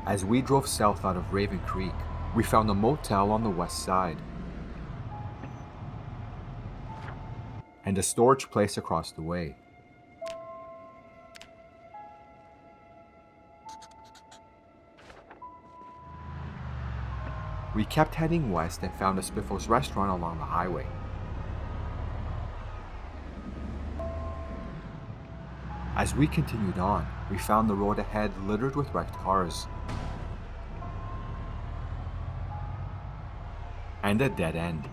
As we drove south out of Raven Creek, we found a motel on the west side and a storage place across the way. We kept heading west and found a Spiffle's restaurant along the highway. As we continued on, we found the road ahead littered with wrecked cars and a dead end.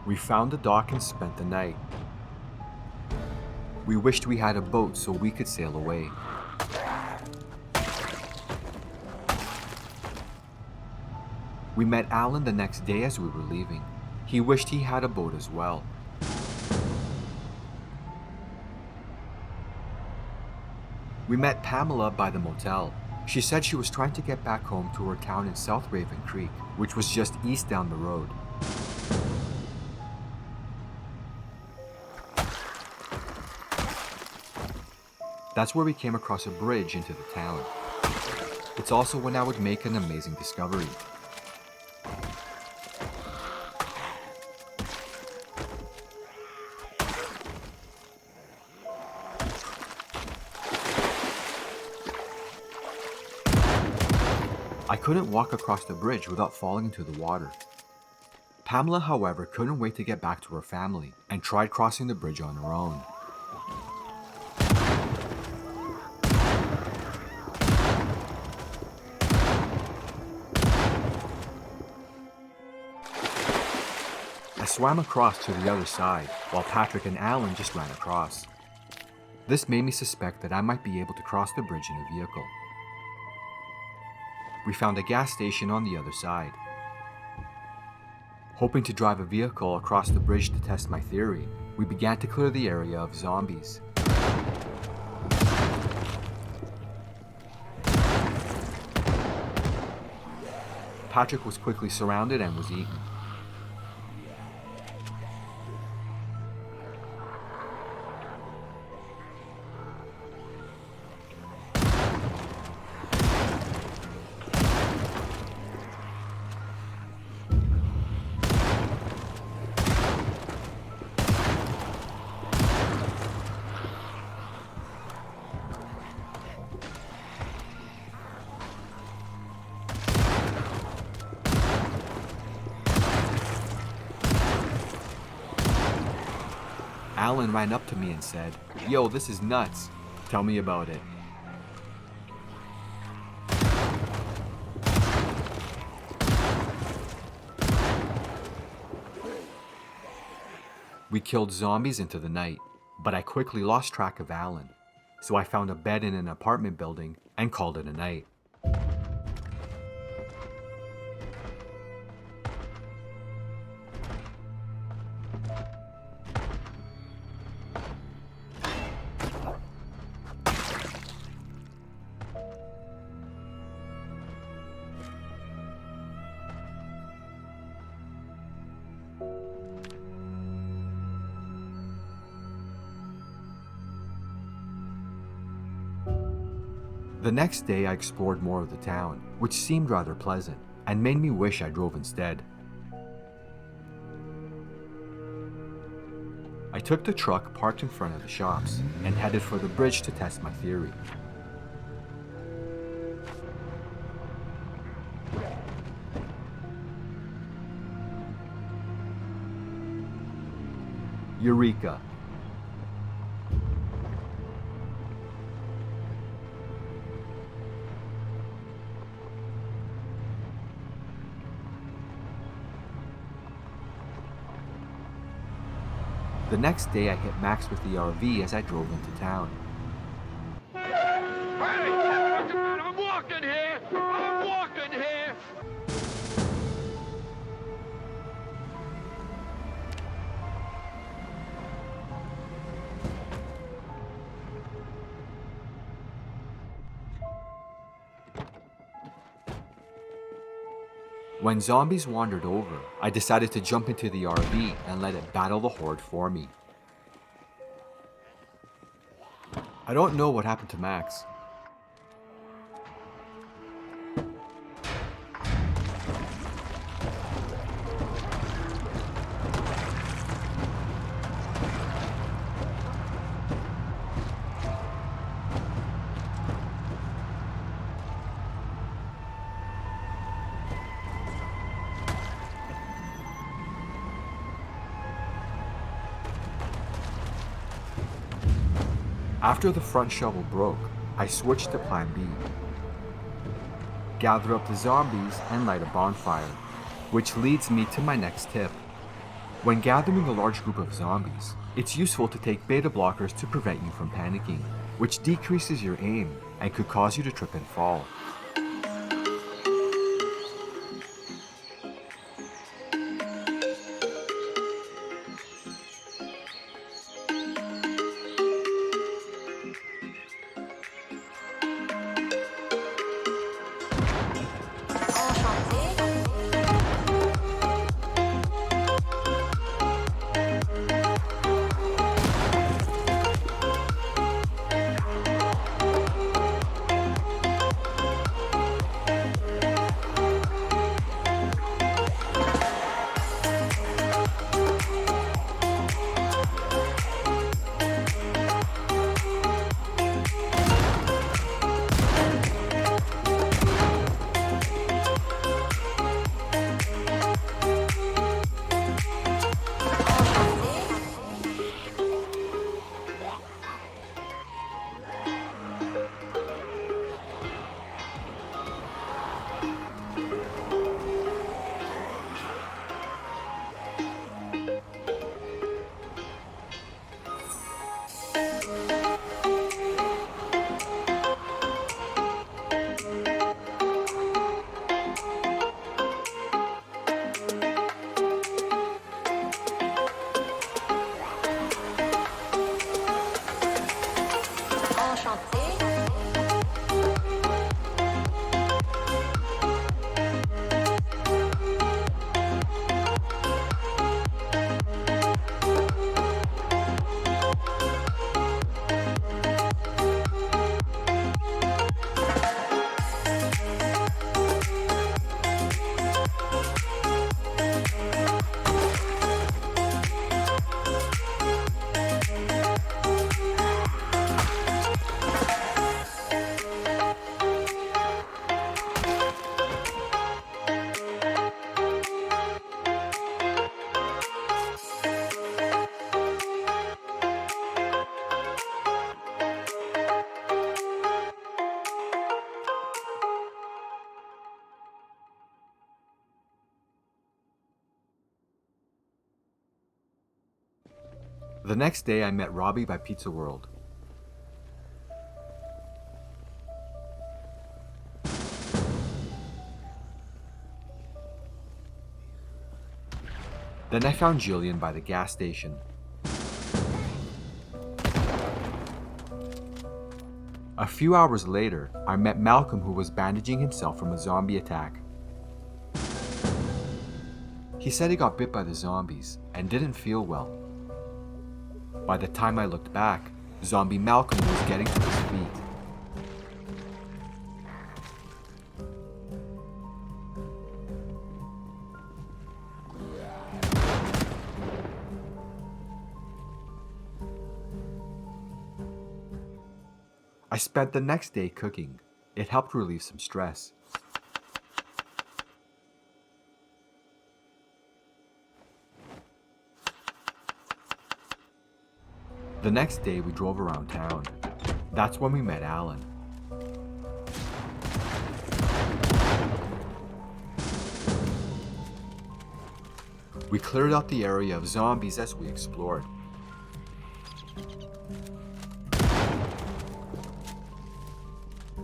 We found a dock and spent the night. We wished we had a boat so we could sail away. We met Alan the next day as we were leaving. He wished he had a boat as well. We met Pamela by the motel. She said she was trying to get back home to her town in South Raven Creek, which was just east down the road. That's where we came across a bridge into the town. It's also when I would make an amazing discovery. I couldn't walk across the bridge without falling into the water. Pamela, however, couldn't wait to get back to her family and tried crossing the bridge on her own. I swam across to the other side, while Patrick and Alan just ran across. This made me suspect that I might be able to cross the bridge in a vehicle. We found a gas station on the other side. Hoping to drive a vehicle across the bridge to test my theory, we began to clear the area of zombies. Patrick was quickly surrounded and was eaten. Alan ran up to me and said, "Yo, this is nuts. Tell me about it." We killed zombies into the night, but I quickly lost track of Alan, so I found a bed in an apartment building and called it a night. The next day I explored more of the town, which seemed rather pleasant, and made me wish I drove instead. I took the truck parked in front of the shops, and headed for the bridge to test my theory. Eureka! The next day I hit max with the RV as I drove into town. Hey! I'm walking here! I'm walking here! When zombies wandered over, I decided to jump into the RV and let it battle the horde for me. I don't know what happened to Max. After the front shovel broke, I switched to plan B. Gather up the zombies and light a bonfire, which leads me to my next tip. When gathering a large group of zombies, it's useful to take beta blockers to prevent you from panicking, which decreases your aim and could cause you to trip and fall. The next day I met Robbie by Pizza World. Then I found Jillian by the gas station. A few hours later, I met Malcolm, who was bandaging himself from a zombie attack. He said he got bit by the zombies and didn't feel well. By the time I looked back, zombie Malcolm was getting to his feet. I spent the next day cooking. It helped relieve some stress. The next day we drove around town. That's when we met Alan. We cleared out the area of zombies as we explored.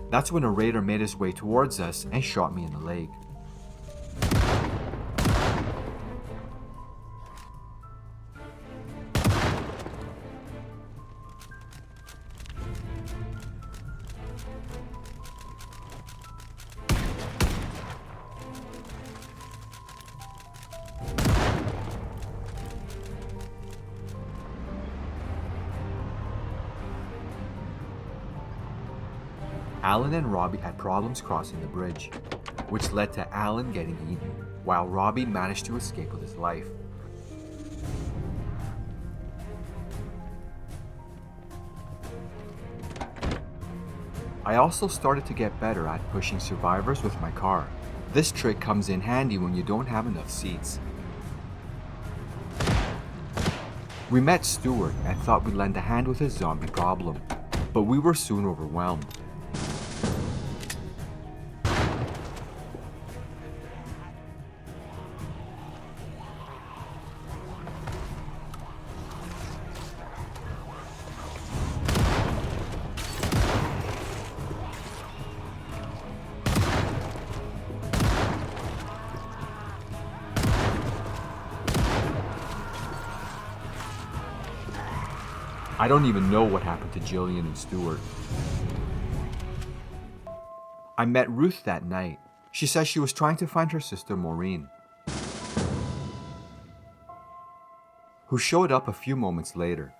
That's when a raider made his way towards us and shot me in the leg. Alan and Robbie had problems crossing the bridge, which led to Alan getting eaten, while Robbie managed to escape with his life. I also started to get better at pushing survivors with my car. This trick comes in handy when you don't have enough seats. We met Stuart and thought we'd lend a hand with his zombie problem, but we were soon overwhelmed. I don't even know what happened to Jillian and Stuart. I met Ruth that night. She says she was trying to find her sister Maureen, who showed up a few moments later.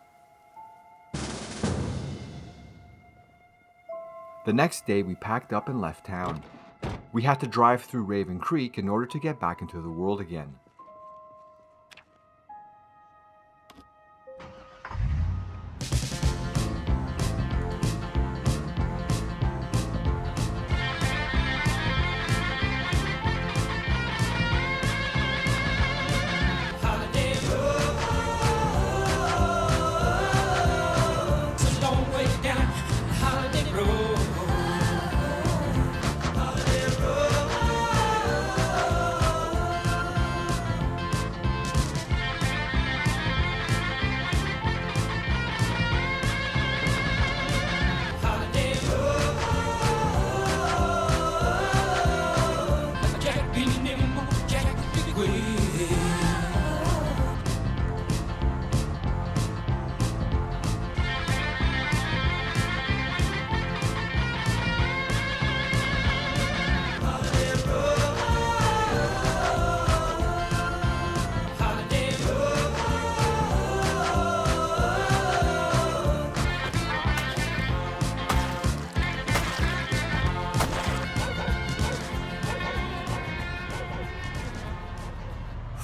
The next day we packed up and left town. We had to drive through Raven Creek in order to get back into the world again.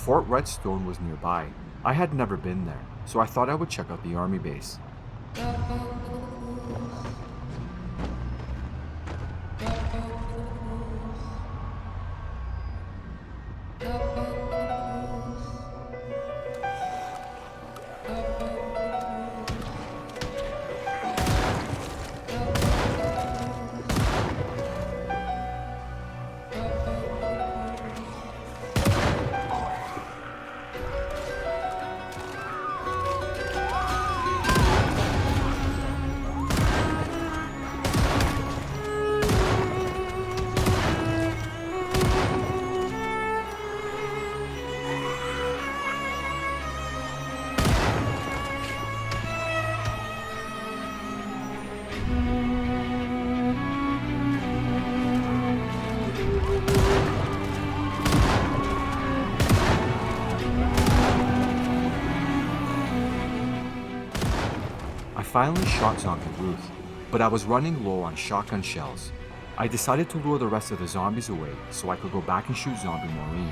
Fort Redstone was nearby. I had never been there, so I thought I would check out the army base. I finally shot Zombie Ruth, but I was running low on shotgun shells. I decided to lure the rest of the zombies away so I could go back and shoot Zombie Maureen.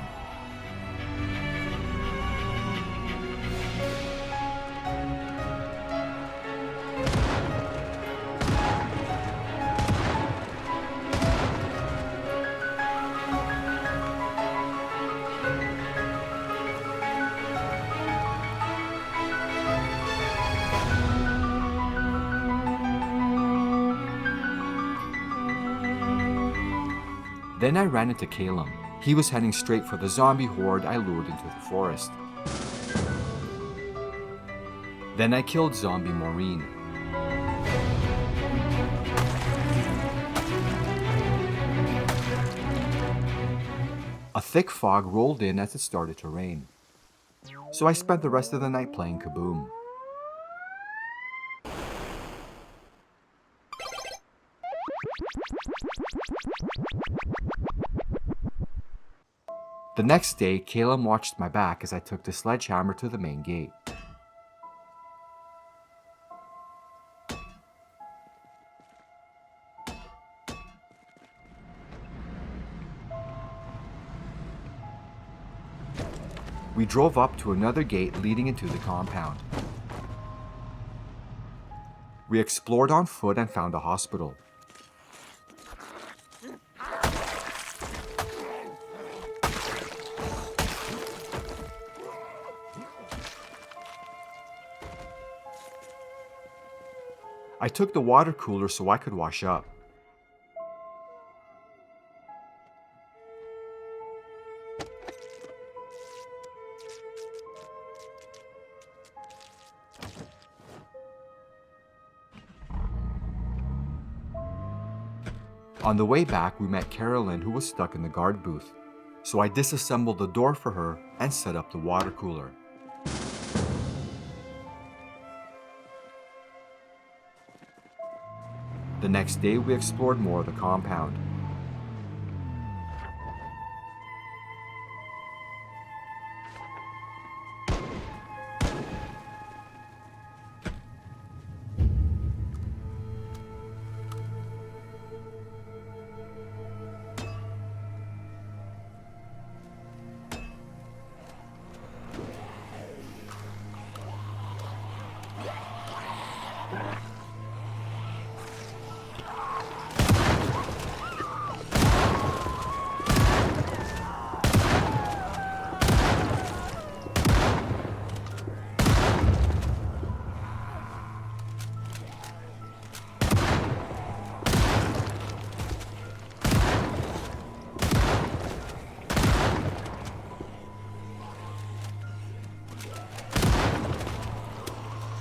Then I ran into Calum. He was heading straight for the zombie horde I lured into the forest. Then I killed Zombie Maureen. A thick fog rolled in as it started to rain, so I spent the rest of the night playing Kaboom. The next day, Calum watched my back as I took the sledgehammer to the main gate. We drove up to another gate leading into the compound. We explored on foot and found a hospital. I took the water cooler so I could wash up. On the way back, we met Carolyn, who was stuck in the guard booth, so I disassembled the door for her and set up the water cooler. The next day, we explored more of the compound.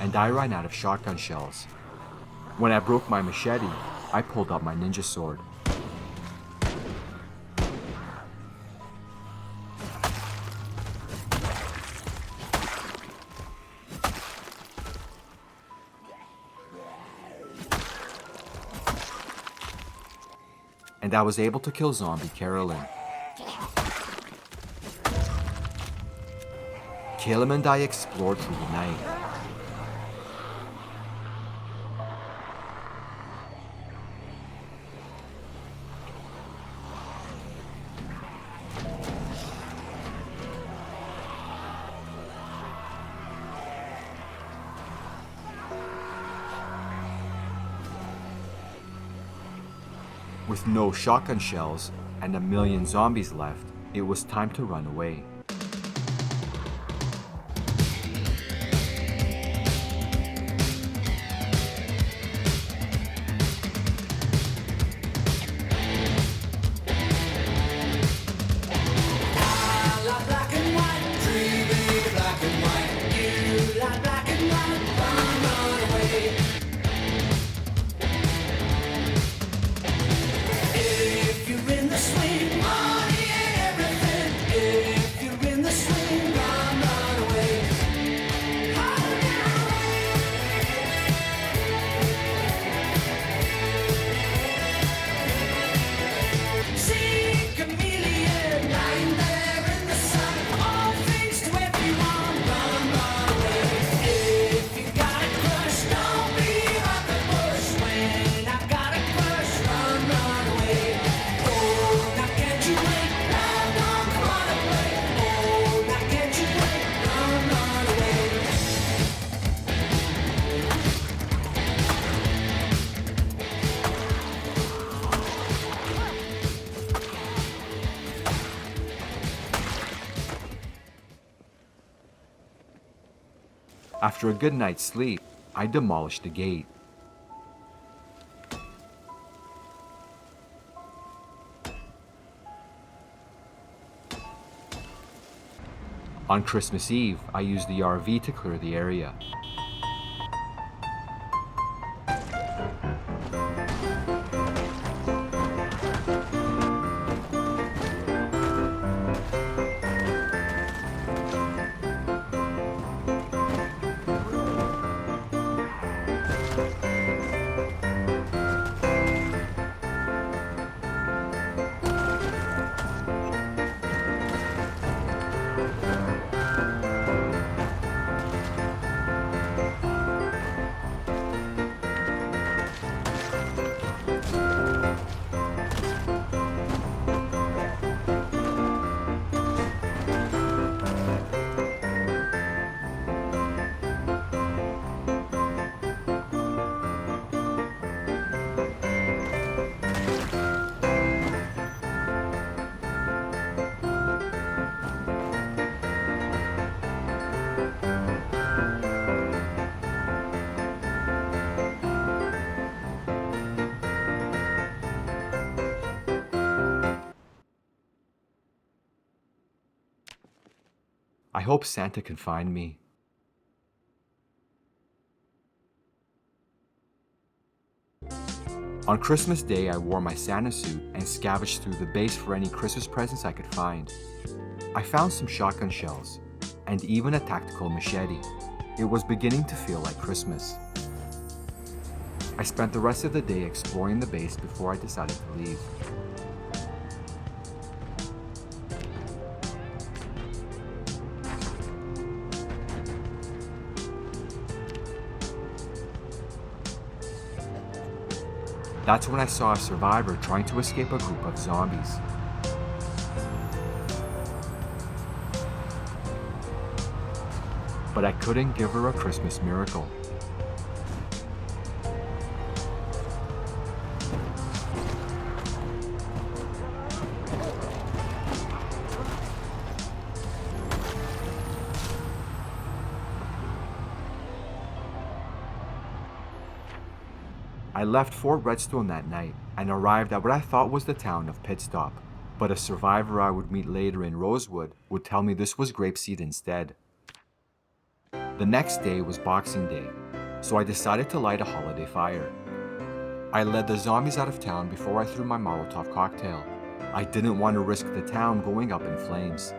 And I ran out of shotgun shells. When I broke my machete, I pulled out my ninja sword. And I was able to kill zombie Carolyn. Caleb and I explored through the night. With no shotgun shells and a million zombies left, it was time to run away. After a good night's sleep, I demolished the gate. On Christmas Eve, I used the RV to clear the area. I hope Santa can find me. On Christmas Day, I wore my Santa suit and scavenged through the base for any Christmas presents I could find. I found some shotgun shells, and even a tactical machete. It was beginning to feel like Christmas. I spent the rest of the day exploring the base before I decided to leave. That's when I saw a survivor trying to escape a group of zombies. But I couldn't give her a Christmas miracle. I left Fort Redstone that night and arrived at what I thought was the town of Pitstop, but a survivor I would meet later in Rosewood would tell me this was Grapeseed instead. The next day was Boxing Day, so I decided to light a holiday fire. I led the zombies out of town before I threw my Molotov cocktail. I didn't want to risk the town going up in flames.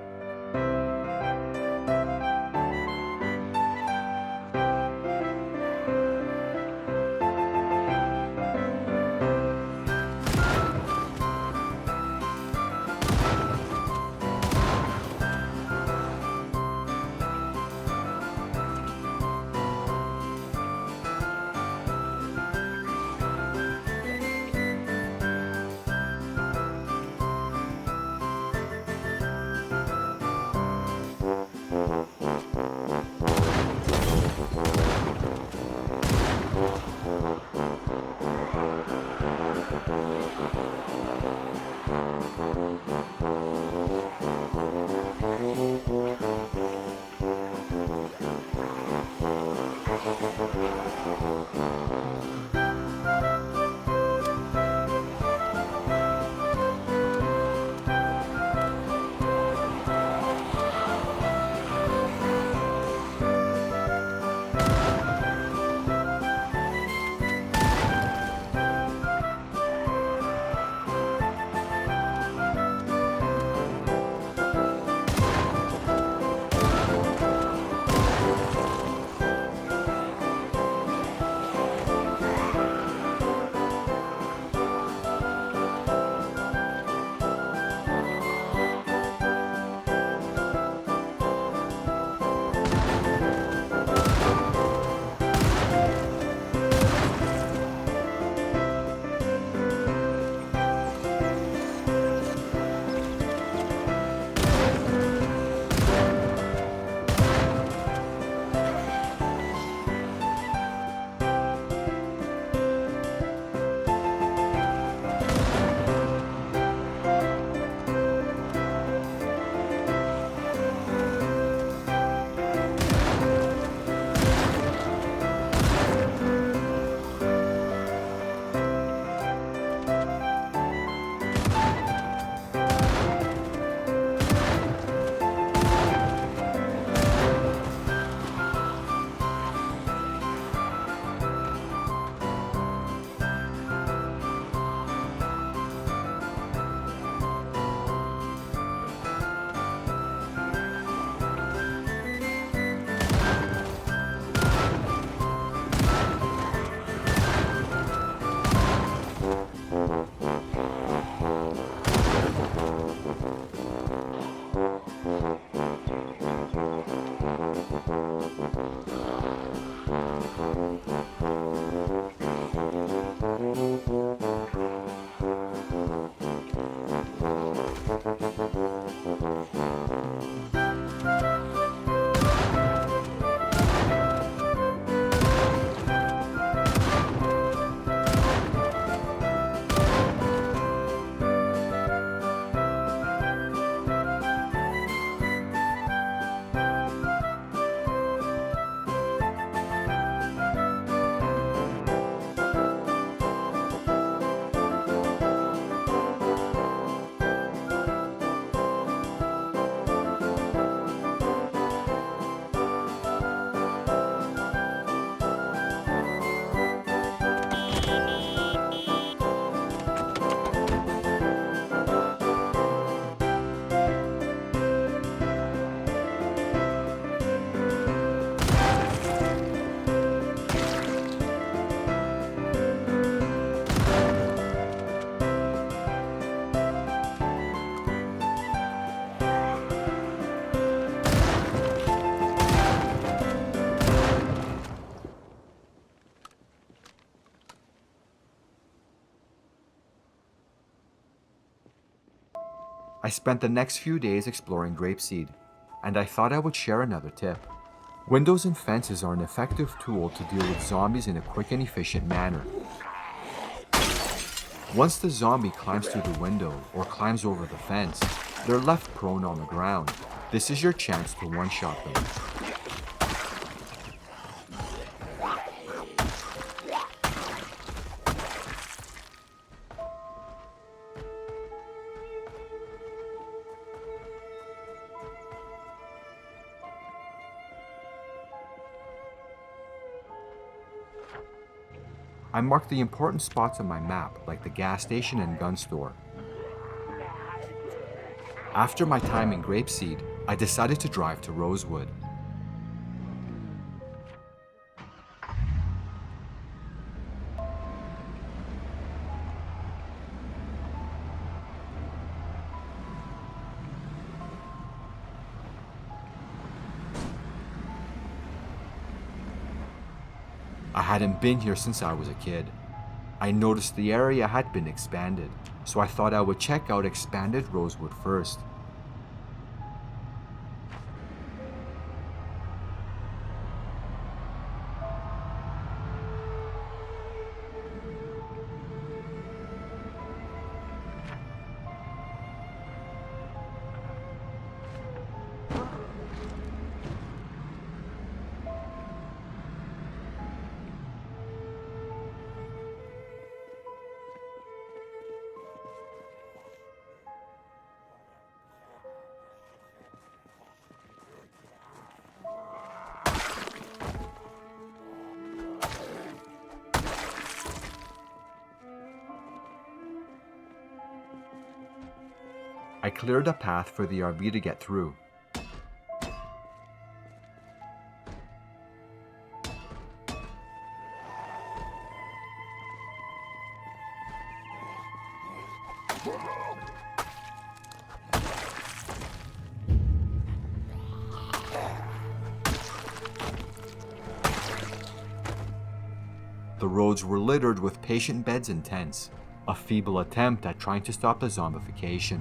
I spent the next few days exploring Grapeseed, and I thought I would share another tip. Windows and fences are an effective tool to deal with zombies in a quick and efficient manner. Once the zombie climbs through the window or climbs over the fence, they're left prone on the ground. This is your chance to one-shot them. I marked the important spots on my map, like the gas station and gun store. After my time in Grapeseed, I decided to drive to Rosewood. I hadn't been here since I was a kid. I noticed the area had been expanded, so I thought I would check out expanded Rosewood first. I cleared a path for the RV to get through. The roads were littered with patient beds and tents, a feeble attempt at trying to stop the zombification.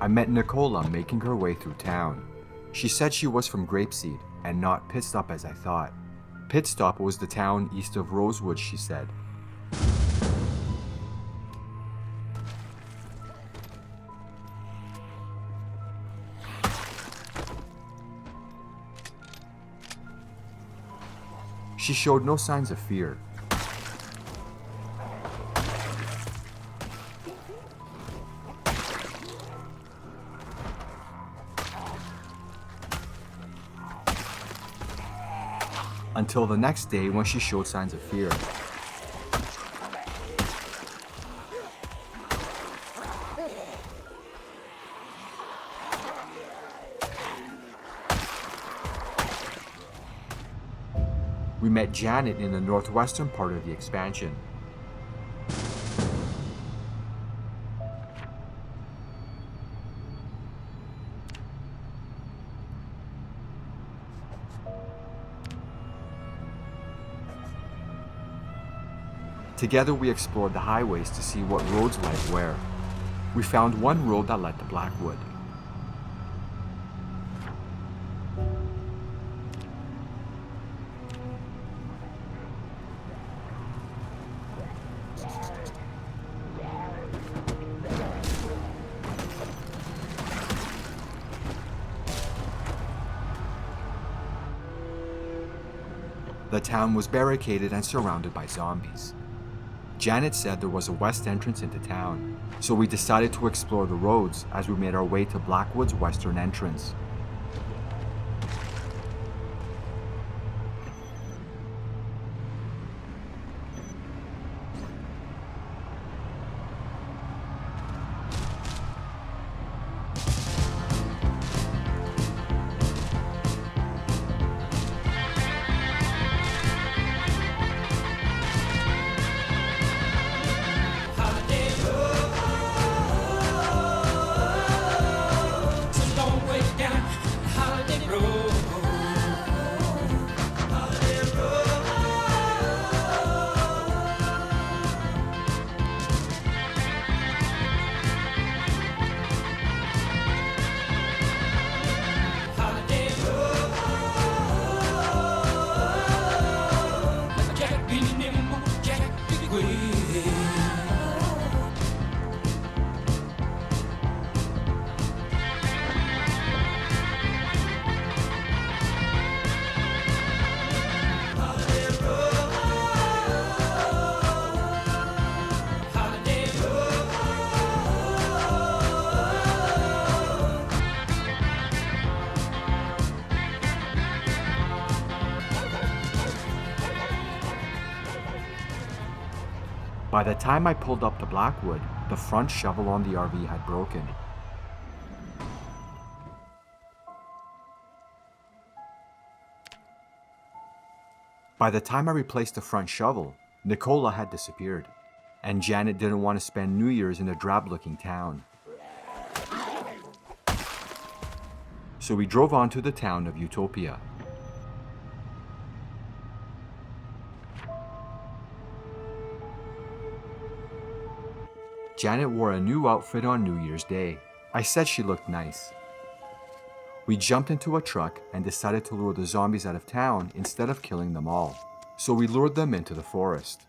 I met Nicola making her way through town. She said she was from Grapeseed and not Pitstop as I thought. Pitstop was the town east of Rosewood, she said. She showed no signs of fear. Until the next day when she showed signs of fear. We met Janet in the northwestern part of the expansion. Together we explored the highways to see what roads led where. We found one road that led to Blackwood. The town was barricaded and surrounded by zombies. Janet said there was a west entrance into town, so we decided to explore the roads as we made our way to Blackwood's western entrance. Down By the time I pulled up to Blackwood, the front shovel on the RV had broken. By the time I replaced the front shovel, Nicola had disappeared, and Janet didn't want to spend New Year's in a drab-looking town. So we drove on to the town of Utopia. Janet wore a new outfit on New Year's Day. I said she looked nice. We jumped into a truck and decided to lure the zombies out of town instead of killing them all. So we lured them into the forest.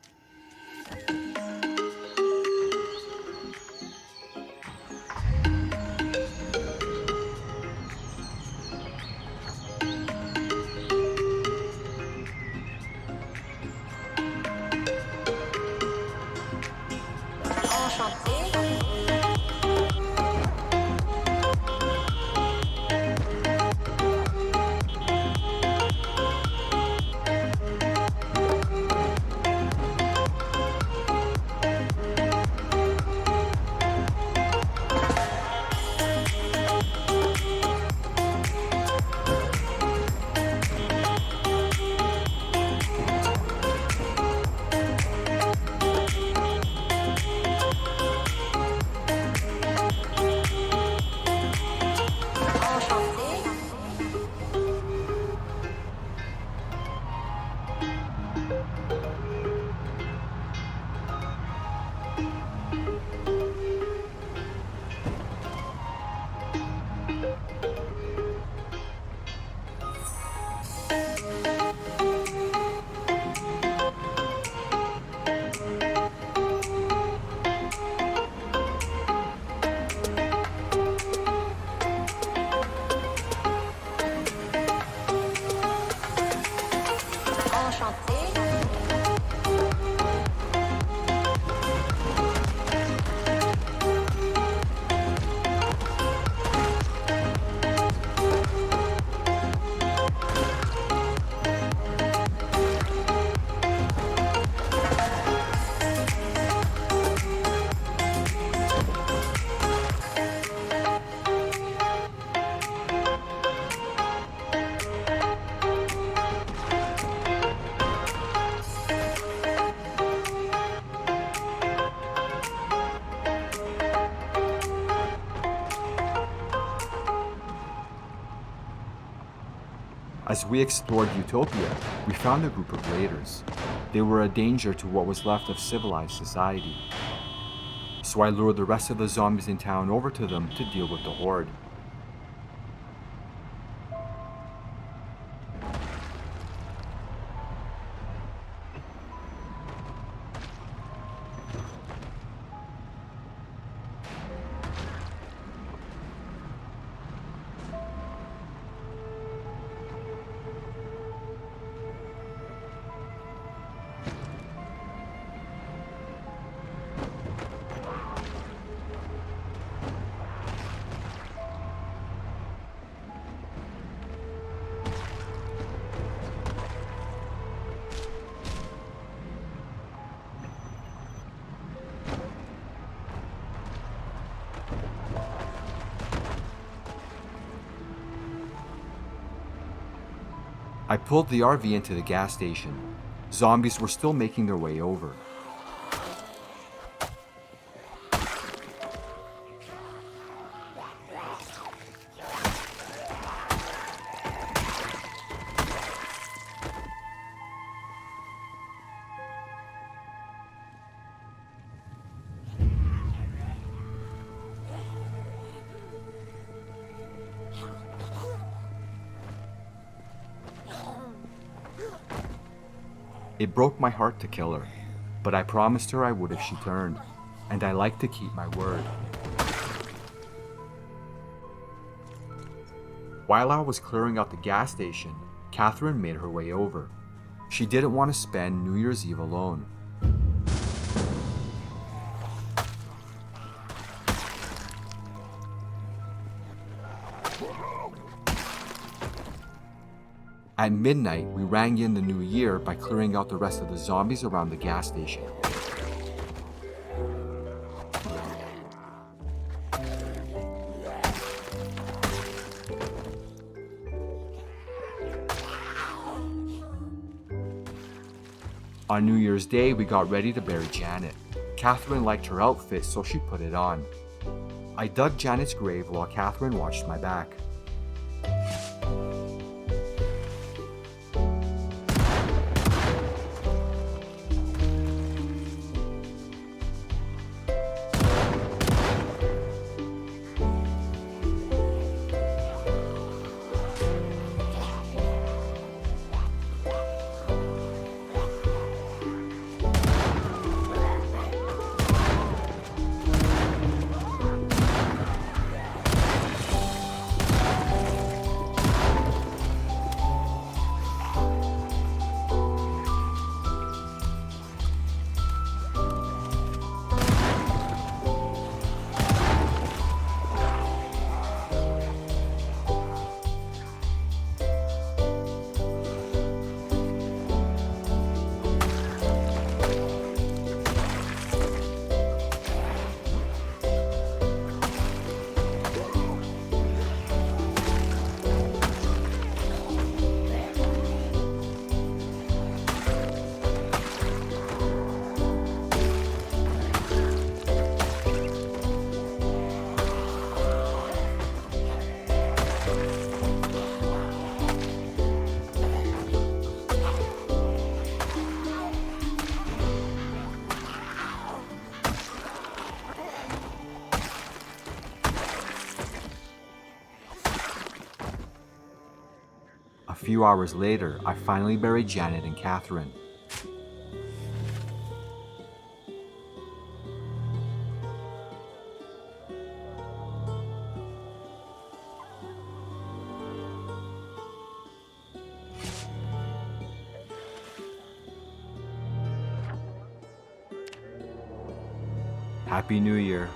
As we explored Utopia, we found a group of raiders. They were a danger to what was left of civilized society. So I lured the rest of the zombies in town over to them to deal with the horde. I pulled the RV into the gas station. Zombies were still making their way over. It broke my heart to kill her, but I promised her I would if she turned, and I like to keep my word. While I was clearing out the gas station, Catherine made her way over. She didn't want to spend New Year's Eve alone. At midnight, we rang in the new year by clearing out the rest of the zombies around the gas station. On New Year's Day, we got ready to bury Janet. Catherine liked her outfit, so she put it on. I dug Janet's grave while Catherine watched my back. A few hours later, I finally buried Janet and Catherine. Happy New Year.